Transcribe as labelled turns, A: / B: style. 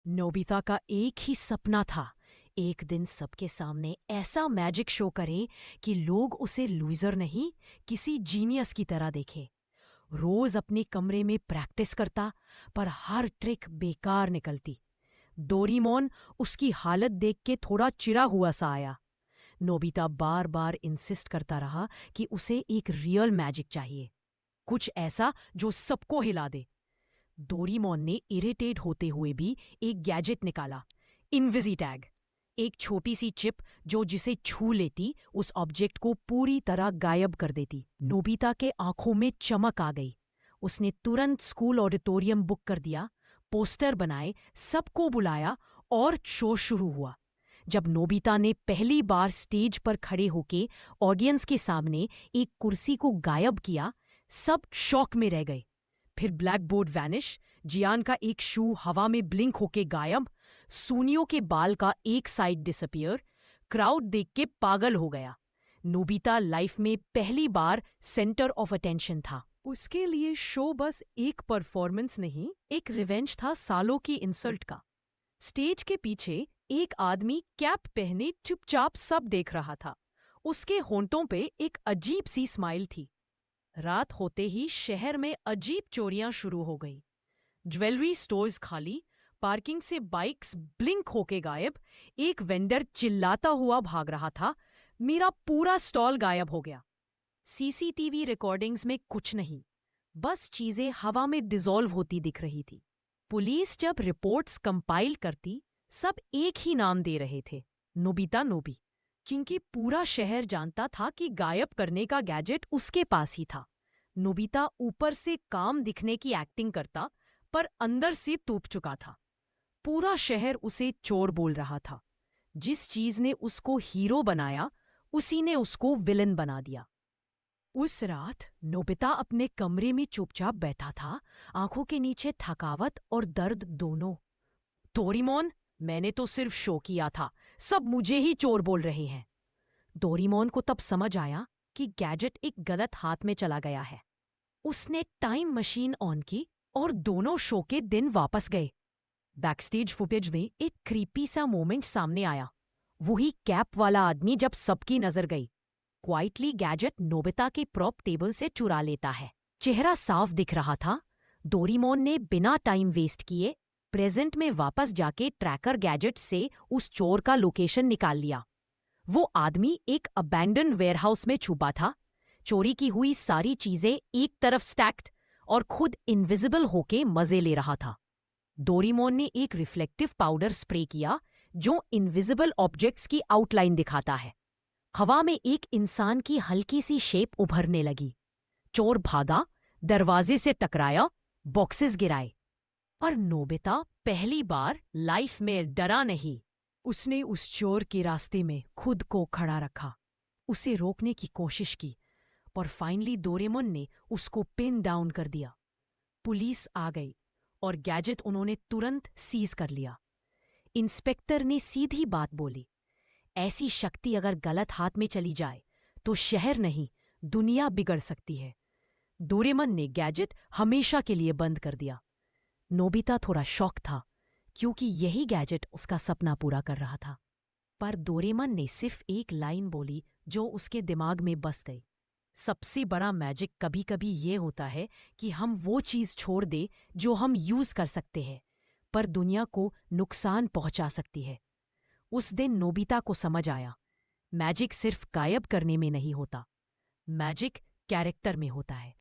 A: Nobita का एक ही सपना था, एक दिन सबके सामने ऐसा मैजिक शो करे कि लोग उसे लूजर नहीं, किसी जीनियस की तरह देखें। रोज अपने कमरे में प्रैक्टिस करता, पर हर ट्रिक बेकार निकलती। डोरीमोन उसकी हालत देख के थोड़ा चिढ़ा हुआ सा आया। नोबिता बार बार इंसिस्ट करता रहा कि उसे एक रियल मैजिक चाहिए, कुछ ऐसा जो सबको हिला दे। डोरीमोन ने इरिटेट होते हुए भी एक गैजेट निकाला, इनविजी टैग। एक छोटी सी चिप जो जिसे छू लेती उस ऑब्जेक्ट को पूरी तरह गायब कर देती। नोबिता के आंखों में चमक आ गई। उसने तुरंत स्कूल ऑडिटोरियम बुक कर दिया, पोस्टर बनाए, सबको बुलाया और शो शुरू हुआ। जब नोबिता ने पहली बार स्टेज पर खड़े होके ऑडियंस के सामने एक कुर्सी को गायब किया, सब शॉक में रह गए। फिर ब्लैक बोर्ड वैनिश, जियान का एक शू हवा में ब्लिंक होके गायब, सूनियों के बाल का एक साइड डिसअपियर। क्राउड देख के पागल हो गया। नोबिता लाइफ में पहली बार सेंटर ऑफ अटेंशन था। उसके लिए शो बस एक परफॉर्मेंस नहीं, एक रिवेंज था सालों की इंसल्ट का। स्टेज के पीछे एक आदमी कैप पहने चुपचाप सब देख रहा था। उसके होंठों पे एक अजीब सी स्माइल थी। रात होते ही शहर में अजीब चोरियां शुरू हो गई। ज्वेलरी स्टोर्स खाली, पार्किंग से बाइक्स ब्लिंक होके गायब। एक वेंडर चिल्लाता हुआ भाग रहा था, मेरा पूरा स्टॉल गायब हो गया। सीसीटीवी रिकॉर्डिंग्स में कुछ नहीं, बस चीजें हवा में डिसॉल्व होती दिख रही थी। पुलिस जब रिपोर्ट्स कंपाइल करती, सब एक ही नाम दे रहे थे, नोबिता नोबी, क्योंकि पूरा शहर जानता था कि गायब करने का गैजेट उसके पास ही था। नोबिता ऊपर से काम दिखने की एक्टिंग करता, पर अंदर से टूट चुका था। पूरा शहर उसे चोर बोल रहा था। जिस चीज ने उसको हीरो बनाया, उसी ने उसको विलन बना दिया। उस रात नोबिता अपने कमरे में चुपचाप बैठा था, आंखों के नीचे थकावट और दर्द दोनों। डोरेमोन, मैंने तो सिर्फ शो किया था, सब मुझे ही चोर बोल रहे हैं। डोरेमोन को तब समझ आया कि गैजेट एक गलत हाथ में चला गया है। उसने टाइम मशीन ऑन की और दोनों शो के दिन वापस गए। बैकस्टेज फुटेज में एक क्रीपी सा मोमेंट सामने आया। वही कैप वाला आदमी जब सबकी नजर गई, क्वाइटली गैजेट नोबिता के प्रॉप टेबल से चुरा लेता है। चेहरा साफ दिख रहा था। डोरेमोन ने बिना टाइम वेस्ट किए प्रेजेंट में वापस जाके ट्रैकर गैजेट से उस चोर का लोकेशन निकाल लिया। वो आदमी एक अबैंडन वेयरहाउस में छुपा था। चोरी की हुई सारी चीजें एक तरफ स्टैक्ड और खुद इनविजिबल होके मजे ले रहा था। डोरेमोन ने एक रिफ्लेक्टिव पाउडर स्प्रे किया जो इनविजिबल ऑब्जेक्ट्स की आउटलाइन दिखाता है। हवा में एक इंसान की हल्की सी शेप उभरने लगी। चोर भागा, दरवाजे से टकराया, बॉक्सेस गिराए। और नोबिता पहली बार लाइफ में डरा नहीं। उसने उस चोर के रास्ते में खुद को खड़ा रखा, उसे रोकने की कोशिश की, पर फाइनली डोरेमोन ने उसको पिन डाउन कर दिया। पुलिस आ गई और गैजेट उन्होंने तुरंत सीज कर लिया। इंस्पेक्टर ने सीधी बात बोली, ऐसी शक्ति अगर गलत हाथ में चली जाए तो शहर नहीं, दुनिया बिगड़ सकती है। डोरेमोन ने गैजेट हमेशा के लिए बंद कर दिया। नोबिता थोड़ा शॉक था, क्योंकि यही गैजेट उसका सपना पूरा कर रहा था। पर डोरेमोन ने सिर्फ एक लाइन बोली जो उसके दिमाग में बस गई, सबसे बड़ा मैजिक कभी कभी ये होता है कि हम वो चीज छोड़ दे जो हम यूज कर सकते हैं, पर दुनिया को नुकसान पहुंचा सकती है। उस दिन नोबिता को समझ आया, मैजिक सिर्फ गायब करने में नहीं होता, मैजिक कैरेक्टर में होता है।